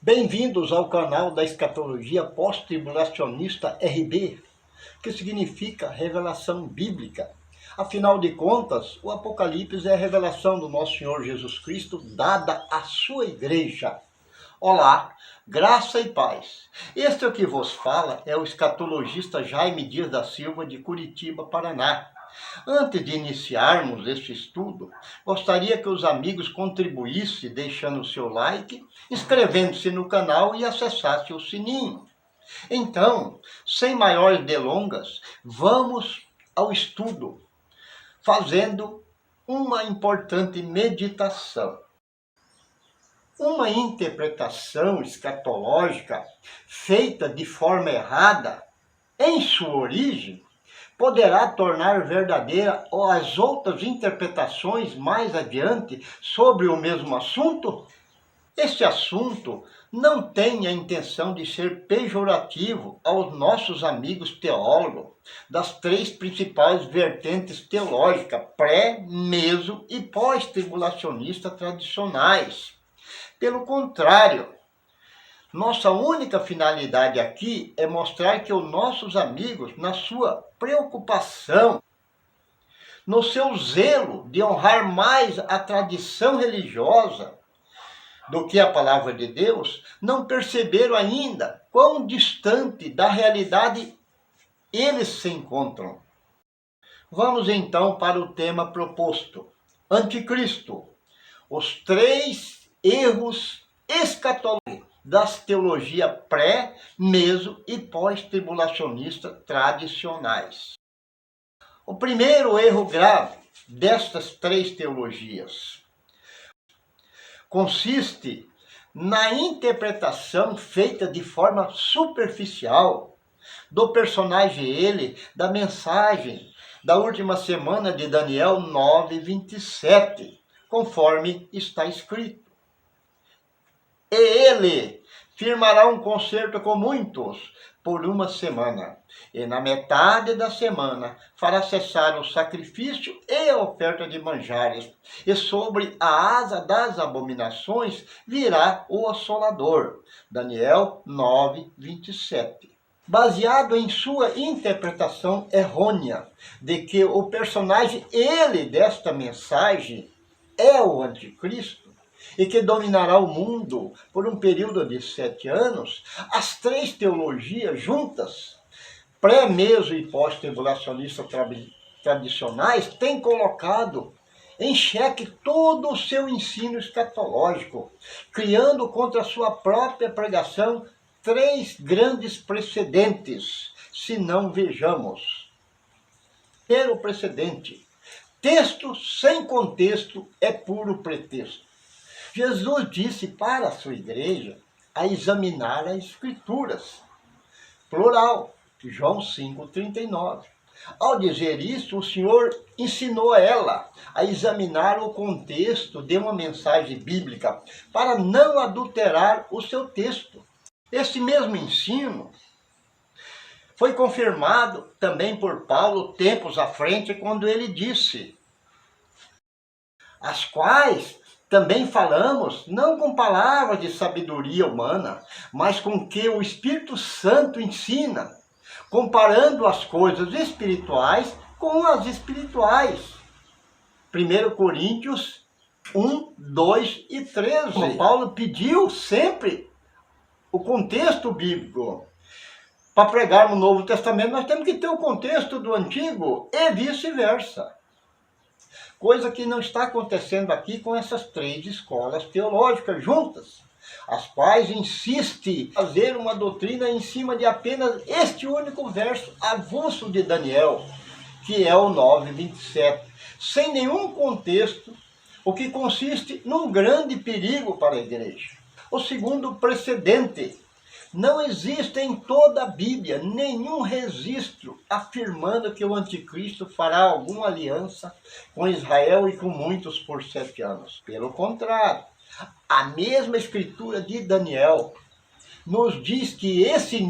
Bem-vindos ao canal da Escatologia Pós-Tribulacionista RB, que significa revelação bíblica. Afinal de contas, o Apocalipse é a revelação do nosso Senhor Jesus Cristo dada à sua igreja. Olá, graça e paz. Este é o que vos fala é o escatologista Jaime Dias da Silva, de Curitiba, Paraná. Antes de iniciarmos este estudo, gostaria que os amigos contribuíssem deixando o seu like, inscrevendo-se no canal e acessassem o sininho. Então, sem maiores delongas, vamos ao estudo, fazendo uma importante meditação. Uma interpretação escatológica feita de forma errada, em sua origem, poderá tornar verdadeira as outras interpretações mais adiante sobre o mesmo assunto? Este assunto não tem a intenção de ser pejorativo aos nossos amigos teólogos das três principais vertentes teológicas, pré, meso e pós-tribulacionistas tradicionais. Pelo contrário, nossa única finalidade aqui é mostrar que os nossos amigos, na sua preocupação, no seu zelo de honrar mais a tradição religiosa do que a palavra de Deus, não perceberam ainda quão distante da realidade eles se encontram. Vamos então para o tema proposto: Anticristo, os três erros escatológicos das teologias pré, meso e pós-tribulacionistas tradicionais. O primeiro erro grave destas três teologias consiste na interpretação feita de forma superficial do personagem da mensagem da última semana de Daniel 9:27, conforme está escrito. E ele firmará um concerto com muitos por uma semana, e na metade da semana fará cessar o sacrifício e a oferta de manjares, e sobre a asa das abominações virá o assolador. Daniel 9:27. Baseado em sua interpretação errônea de que o personagem desta mensagem é o anticristo, e que dominará o mundo por um período de 7 anos, as três teologias juntas, pré-meso e pós-tribulacionistas tradicionais, têm colocado em xeque todo o seu ensino escatológico, criando contra a sua própria pregação três grandes precedentes, se não vejamos. Primeiro precedente: texto sem contexto é puro pretexto. Jesus disse para a sua igreja a examinar as Escrituras, plural, João 5:39. Ao dizer isso, o Senhor ensinou ela a examinar o contexto de uma mensagem bíblica para não adulterar o seu texto. Esse mesmo ensino foi confirmado também por Paulo tempos à frente, quando ele disse: as quais também falamos, não com palavras de sabedoria humana, mas com que o Espírito Santo ensina, comparando as coisas espirituais com as espirituais. 1 Coríntios 1, 2 e 13. Paulo pediu sempre o contexto bíblico. Para pregarmos o Novo Testamento, nós temos que ter o contexto do Antigo e vice-versa. Coisa que não está acontecendo aqui com essas três escolas teológicas juntas, as quais insistem em fazer uma doutrina em cima de apenas este único verso avulso de Daniel, que é o 9:27, sem nenhum contexto, o que consiste num grande perigo para a igreja. O segundo precedente: não existe em toda a Bíblia nenhum registro afirmando que o anticristo fará alguma aliança com Israel e com muitos por 7 anos. Pelo contrário, a mesma escritura de Daniel nos diz que esse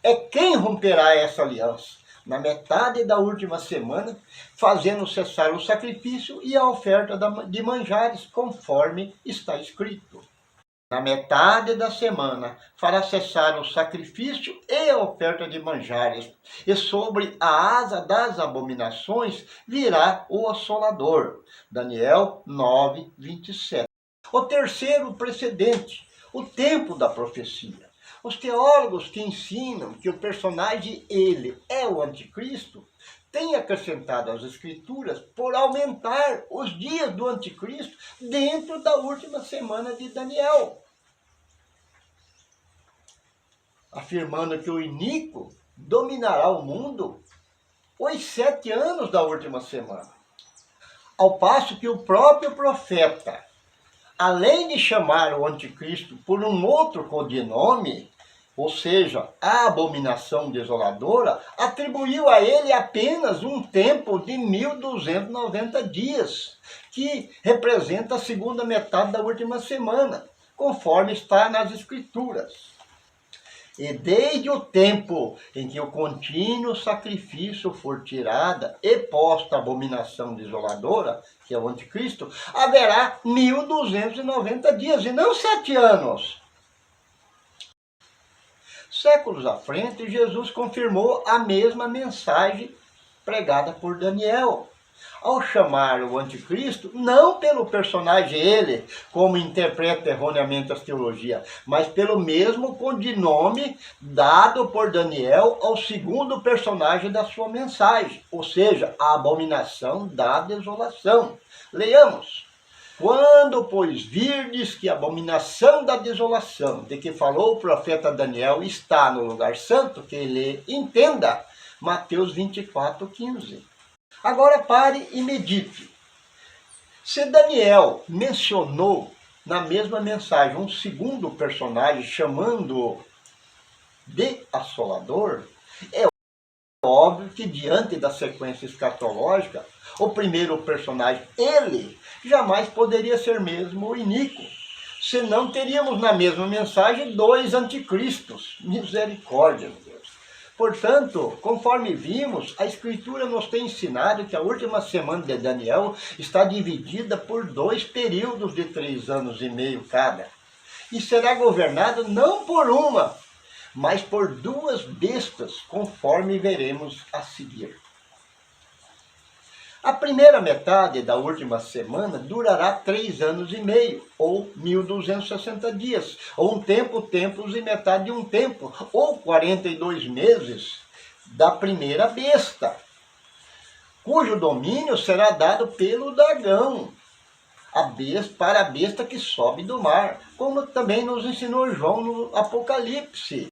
é quem romperá essa aliança na metade da última semana, fazendo cessar o sacrifício e a oferta de manjares, conforme está escrito. Na metade da semana, fará cessar o sacrifício e a oferta de manjares, e sobre a asa das abominações virá o assolador. Daniel 9, 27. O terceiro precedente, o tempo da profecia. Os teólogos que ensinam que o personagem ele é o anticristo têm acrescentado às escrituras por aumentar os dias do anticristo dentro da última semana de Daniel, afirmando que o iníquo dominará o mundo os 7 anos da última semana. Ao passo que o próprio profeta, além de chamar o anticristo por um outro codinome, ou seja, a abominação desoladora, atribuiu a ele apenas um tempo de 1290 dias, que representa a segunda metade da última semana, conforme está nas Escrituras. E desde o tempo em que o contínuo sacrifício for tirada e posta a abominação desoladora, que é o anticristo, haverá 1290 dias e não 7 anos. Séculos à frente, Jesus confirmou a mesma mensagem pregada por Daniel, ao chamar o anticristo, não pelo personagem ele, como interpreta erroneamente as teologias, mas pelo mesmo codinome dado por Daniel ao segundo personagem da sua mensagem, ou seja, a abominação da desolação. Leiamos. Quando, pois, virdes que a abominação da desolação, de que falou o profeta Daniel, está no lugar santo, que ele entenda. Mateus 24, 15. Agora pare e medite. Se Daniel mencionou na mesma mensagem um segundo personagem, chamando-o de assolador, é óbvio que diante da sequência escatológica, o primeiro personagem, ele, jamais poderia ser mesmo o iníquo. Senão teríamos na mesma mensagem 2 anticristos. Misericórdia, meu Deus. Portanto, conforme vimos, a Escritura nos tem ensinado que a última semana de Daniel está dividida por 2 períodos de 3 anos e meio cada. E será governado não por uma, mas por 2 bestas, conforme veremos a seguir. A primeira metade da última semana durará 3 anos e meio, ou 1260 dias, ou um tempo, tempos e metade de um tempo, ou 42 meses da primeira besta, cujo domínio será dado pelo dragão, para a besta que sobe do mar, como também nos ensinou João no Apocalipse.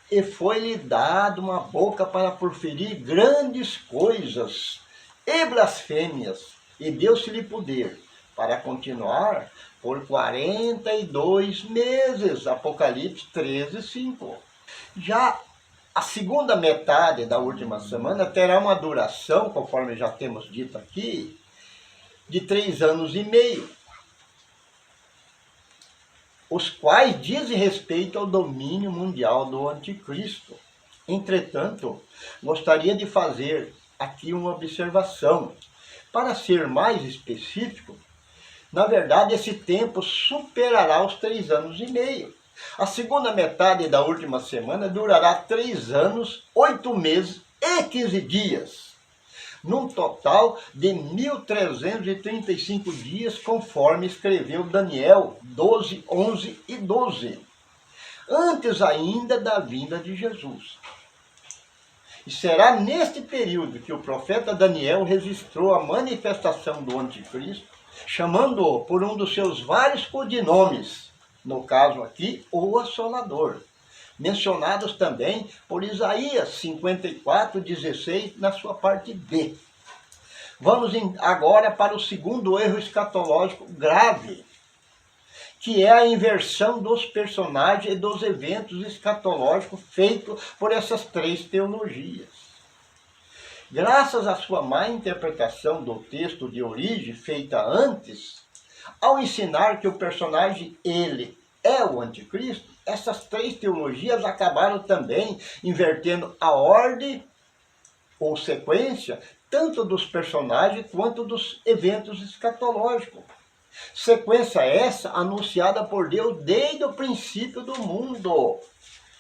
E foi-lhe dado uma boca para proferir grandes coisas e blasfêmias, e deu-se-lhe poder para continuar por 42 meses. Apocalipse 13, 5. Já a segunda metade da última semana terá uma duração, conforme já temos dito aqui, de 3 anos e meio, os quais dizem respeito ao domínio mundial do anticristo. Entretanto, gostaria de fazer aqui uma observação. Para ser mais específico, na verdade esse tempo superará os 3 anos e meio. A segunda metade da última semana durará 3 anos, 8 meses e 15 dias. Num total de 1335 dias, conforme escreveu Daniel 12, 11 e 12. Antes ainda da vinda de Jesus. E será neste período que o profeta Daniel registrou a manifestação do anticristo, chamando-o por um dos seus vários codinomes, no caso aqui, o Assolador, mencionados também por Isaías 54, 16, na sua parte B. Vamos agora para o segundo erro escatológico grave, que é a inversão dos personagens e dos eventos escatológicos feito por essas 3 teologias. Graças à sua má interpretação do texto de origem feita antes, ao ensinar que o personagem ele é o anticristo, essas 3 teologias acabaram também invertendo a ordem ou sequência tanto dos personagens quanto dos eventos escatológicos. Sequência essa anunciada por Deus desde o princípio do mundo.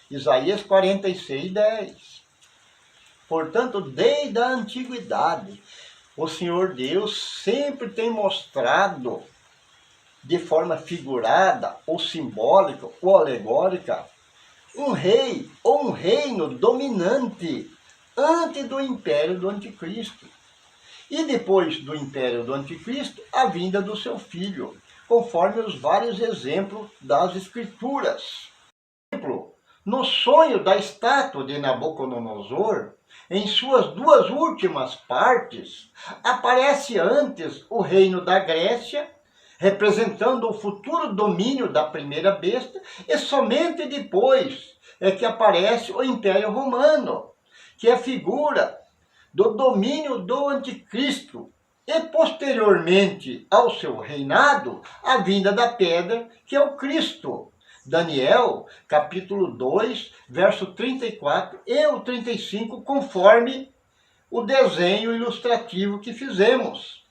Isaías 46, 10. Portanto, desde a antiguidade, o Senhor Deus sempre tem mostrado de forma figurada, ou simbólica, ou alegórica, um rei ou um reino dominante antes do império do anticristo. E depois do império do anticristo, a vinda do seu filho, conforme os vários exemplos das escrituras. Por exemplo, no sonho da estátua de Nabucodonosor, em suas duas últimas partes, aparece antes o reino da Grécia, representando o futuro domínio da primeira besta, e somente depois é que aparece o Império Romano, que é figura do domínio do anticristo, e posteriormente ao seu reinado, a vinda da pedra, que é o Cristo. Daniel, capítulo 2, verso 34 e o 35, conforme o desenho ilustrativo que fizemos.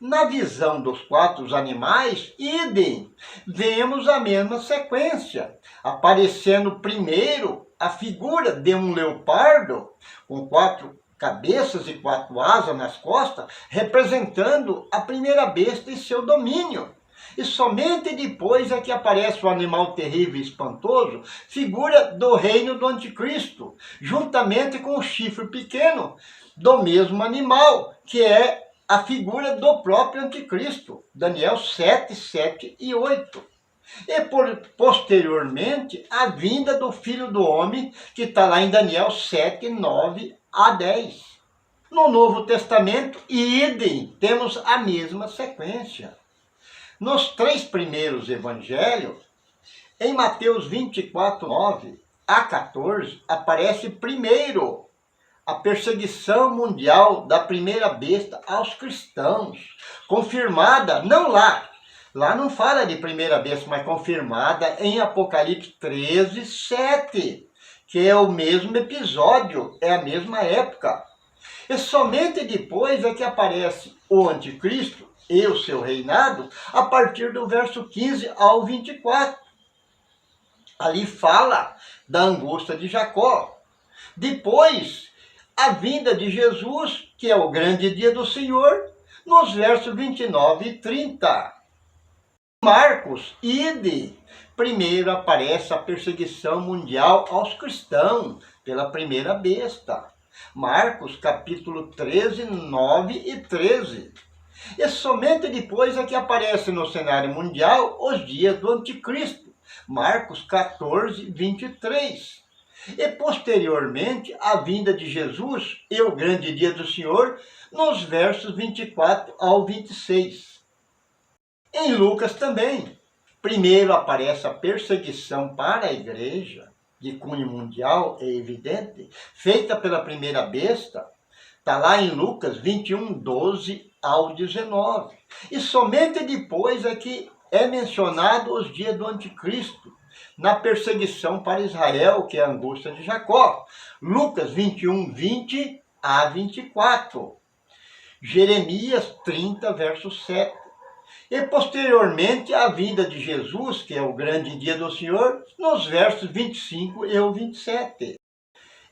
Na visão dos quatro animais, idem, vemos a mesma sequência, aparecendo primeiro a figura de um leopardo, com 4 cabeças e 4 asas nas costas, representando a primeira besta e seu domínio. E somente depois é que aparece o animal terrível e espantoso, figura do reino do anticristo, juntamente com o chifre pequeno do mesmo animal, que é a figura do próprio anticristo. Daniel 7, 7 e 8. E posteriormente, a vinda do Filho do Homem, que está lá em Daniel 7, 9 a 10. No Novo Testamento, idem, temos a mesma sequência. Nos 3 primeiros evangelhos, em Mateus 24, 9 a 14, aparece primeiro a perseguição mundial da primeira besta aos cristãos, confirmada, não lá não fala de primeira besta, mas confirmada em Apocalipse 13, 7, que é o mesmo episódio, é a mesma época. E somente depois é que aparece o anticristo e o seu reinado, a partir do verso 15 ao 24. Ali fala da angústia de Jacó. Depois, a vinda de Jesus, que é o grande dia do Senhor, nos versos 29 e 30. Marcos, ide. Primeiro aparece a perseguição mundial aos cristãos pela primeira besta. Marcos, capítulo 13, 9 e 13. E somente depois é que aparece no cenário mundial os dias do anticristo. Marcos 14, 23. E posteriormente a vinda de Jesus e o grande dia do Senhor, nos versos 24 ao 26. Em Lucas também, primeiro aparece a perseguição para a igreja, de cunho mundial, é evidente, feita pela primeira besta, está lá em Lucas 21, 12 ao 19. E somente depois é que é mencionado os dias do anticristo, na perseguição para Israel, que é a angústia de Jacó. Lucas 21, 20 a 24. Jeremias 30, verso 7. E posteriormente a vinda de Jesus, que é o grande dia do Senhor, nos versos 25 e 27.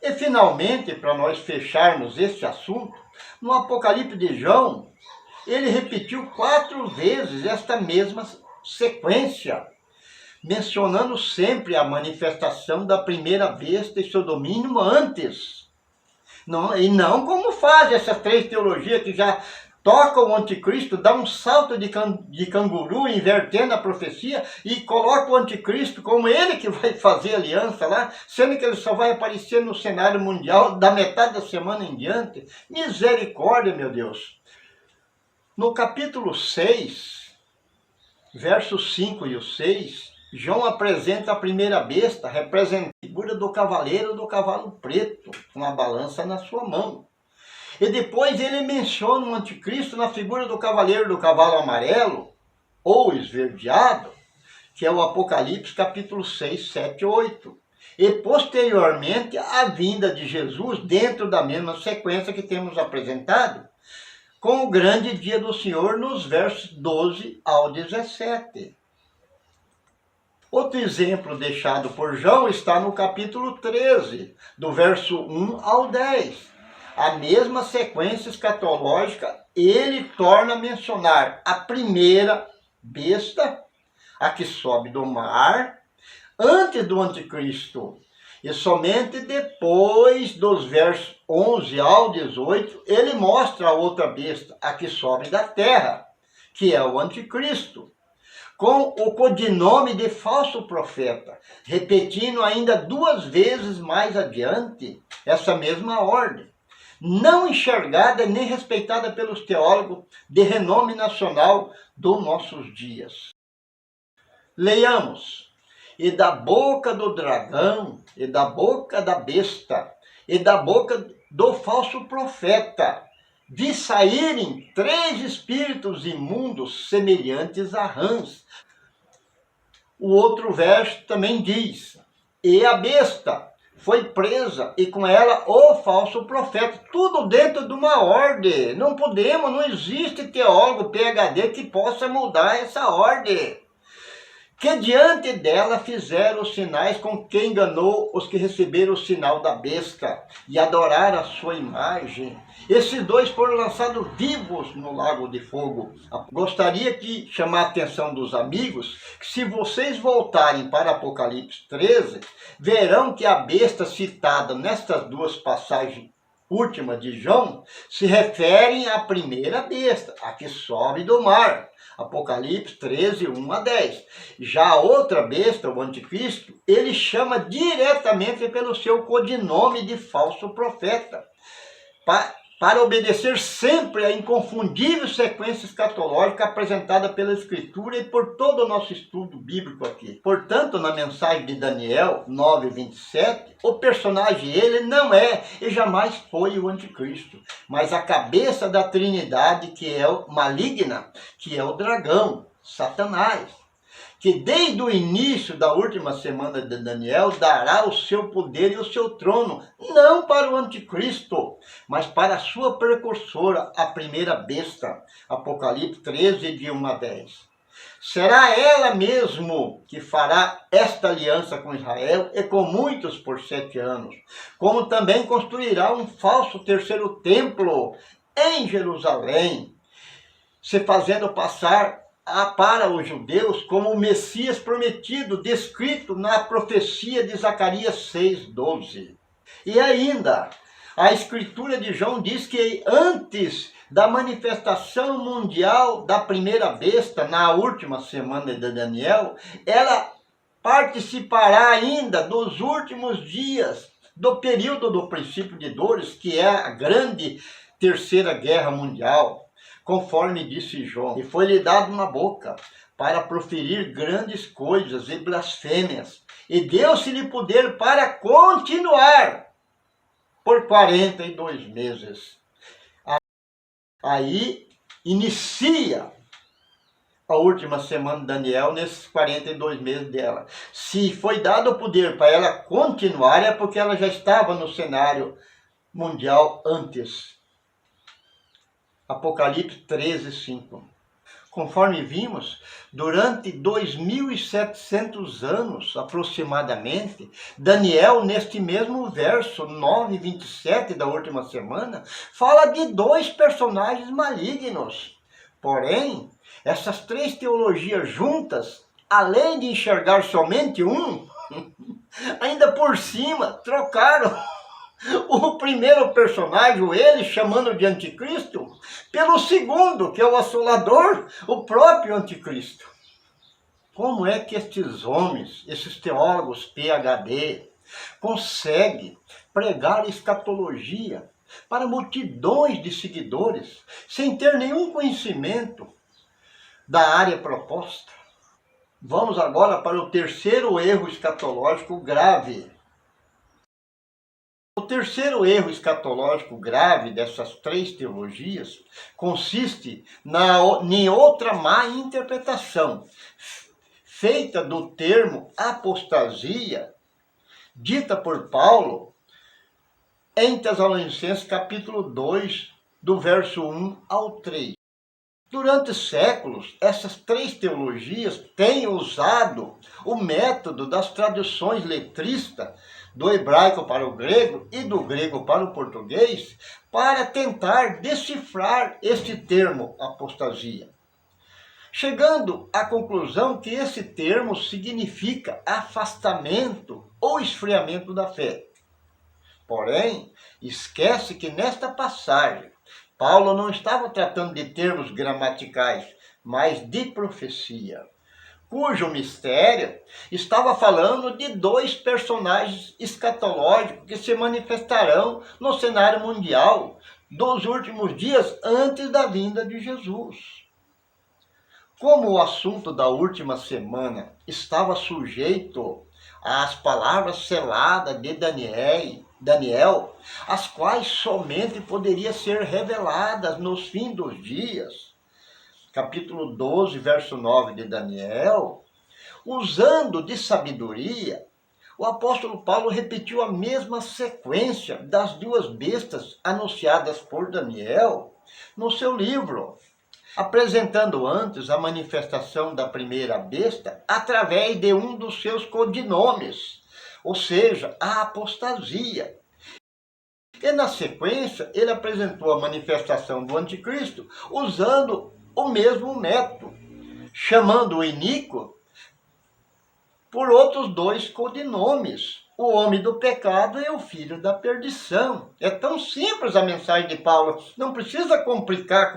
E finalmente, para nós fecharmos este assunto, no Apocalipse de João, ele repetiu 4 vezes esta mesma sequência, mencionando sempre a manifestação da primeira besta e seu domínio antes. E não como faz essas 3 teologias que já toca o anticristo, dá um salto de canguru, invertendo a profecia, e coloca o anticristo como ele que vai fazer aliança lá, sendo que ele só vai aparecer no cenário mundial da metade da semana em diante. Misericórdia, meu Deus! No capítulo 6, versos 5 e 6, João apresenta a primeira besta, representando a figura do cavaleiro do cavalo preto, com a balança na sua mão. E depois ele menciona o anticristo na figura do cavaleiro do cavalo amarelo, ou esverdeado, que é o Apocalipse capítulo 6, 7 e 8. E posteriormente a vinda de Jesus dentro da mesma sequência que temos apresentado, com o grande dia do Senhor nos versos 12 ao 17. Outro exemplo deixado por João está no capítulo 13, do verso 1 ao 10. A mesma sequência escatológica, ele torna a mencionar a primeira besta, a que sobe do mar, antes do anticristo. E somente depois dos versos 11 ao 18, ele mostra a outra besta, a que sobe da terra, que é o anticristo, com o codinome de falso profeta, repetindo ainda 2 vezes mais adiante essa mesma ordem, não enxergada nem respeitada pelos teólogos de renome nacional dos nossos dias. Leiamos: e da boca do dragão, e da boca da besta, e da boca do falso profeta, de saírem 3 espíritos imundos semelhantes a rãs. O outro verso também diz: e a besta foi presa, e com ela o falso profeta. Tudo dentro de uma ordem. Não existe teólogo PhD que possa mudar essa ordem. Que diante dela fizeram os sinais com que enganou os que receberam o sinal da besta e adoraram a sua imagem. Esses 2 foram lançados vivos no lago de fogo. Gostaria de chamar a atenção dos amigos que, se vocês voltarem para Apocalipse 13, verão que a besta citada nestas 2 passagens últimas de João se referem à primeira besta, a que sobe do mar. Apocalipse 13, 1 a 10. Já a outra besta, o anticristo, ele chama diretamente pelo seu codinome de falso profeta, para obedecer sempre à inconfundível sequência escatológica apresentada pela Escritura e por todo o nosso estudo bíblico aqui. Portanto, na mensagem de Daniel 9:27, o personagem ele não é e jamais foi o anticristo, mas a cabeça da Trindade, que é o maligna, que é o dragão, Satanás, que desde o início da última semana de Daniel dará o seu poder e o seu trono, não para o anticristo, mas para a sua precursora, a primeira besta. Apocalipse 13, de 1 a 10. Será ela mesmo que fará esta aliança com Israel e com muitos por 7 anos, como também construirá um falso terceiro templo em Jerusalém, se fazendo passar para os judeus como o Messias prometido, descrito na profecia de Zacarias 6:12. E ainda, a escritura de João diz que antes da manifestação mundial da primeira besta, na última semana de Daniel, ela participará ainda dos últimos dias, do período do princípio de dores, que é a grande terceira guerra mundial, conforme disse João, e foi-lhe dado uma boca para proferir grandes coisas e blasfêmias, e deu-se-lhe poder para continuar por 42 meses. Aí inicia a última semana de Daniel, nesses 42 meses dela. Se foi dado o poder para ela continuar, é porque ela já estava no cenário mundial antes. Apocalipse 13, 5. Conforme vimos, durante 2.700 anos, aproximadamente, Daniel, neste mesmo verso 9:27 da última semana, fala de 2 personagens malignos. Porém, essas 3 teologias juntas, além de enxergar somente um, ainda por cima trocaram o primeiro personagem, ele chamando de anticristo, pelo segundo, que é o assolador, o próprio anticristo. Como é que estes homens, esses teólogos PhD, conseguem pregar escatologia para multidões de seguidores, sem ter nenhum conhecimento da área proposta? Vamos agora para o terceiro erro escatológico grave. O terceiro erro escatológico grave dessas 3 teologias consiste em outra má interpretação, feita do termo apostasia, dita por Paulo em Tessalonicenses capítulo 2, do verso 1 ao 3. Durante séculos, essas três teologias têm usado o método das traduções letristas do hebraico para o grego e do grego para o português para tentar decifrar este termo apostasia, chegando à conclusão que esse termo significa afastamento ou esfriamento da fé. Porém, esquece que nesta passagem, Paulo não estava tratando de termos gramaticais, mas de profecia, cujo mistério estava falando de dois personagens escatológicos que se manifestarão no cenário mundial dos últimos dias antes da vinda de Jesus. Como o assunto da última semana estava sujeito às palavras seladas de Daniel, as quais somente poderiam ser reveladas nos fins dos dias, capítulo 12, verso 9 de Daniel, usando de sabedoria, o apóstolo Paulo repetiu a mesma sequência das duas bestas anunciadas por Daniel no seu livro, apresentando antes a manifestação da primeira besta através de um dos seus codinomes, ou seja, a apostasia. E na sequência, ele apresentou a manifestação do anticristo usando o mesmo método, chamando o iníquo por outros dois codinomes, o homem do pecado e o filho da perdição. É tão simples a mensagem de Paulo, não precisa complicar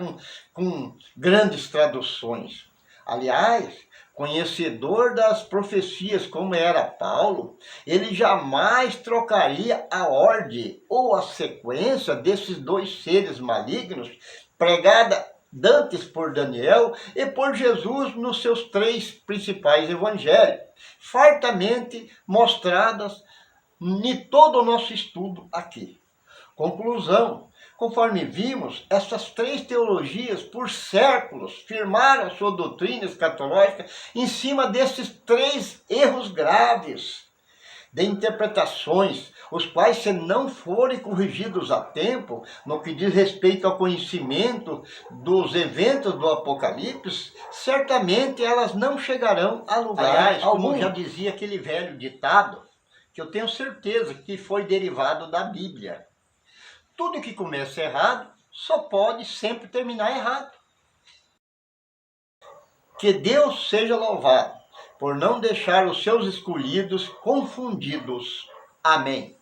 com grandes traduções. Aliás, conhecedor das profecias como era Paulo, ele jamais trocaria a ordem ou a sequência desses dois seres malignos pregada dantes por Daniel e por Jesus nos seus três principais evangelhos, fartamente mostradas em todo o nosso estudo aqui. Conclusão: conforme vimos, essas três teologias por séculos firmaram sua doutrina escatológica em cima desses três erros graves de interpretações, os quais, se não forem corrigidos a tempo, no que diz respeito ao conhecimento dos eventos do Apocalipse, certamente elas não chegarão a lugar algum. Como já dizia aquele velho ditado, que eu tenho certeza que foi derivado da Bíblia: tudo que começa errado só pode sempre terminar errado. Que Deus seja louvado por não deixar os seus escolhidos confundidos. Amém.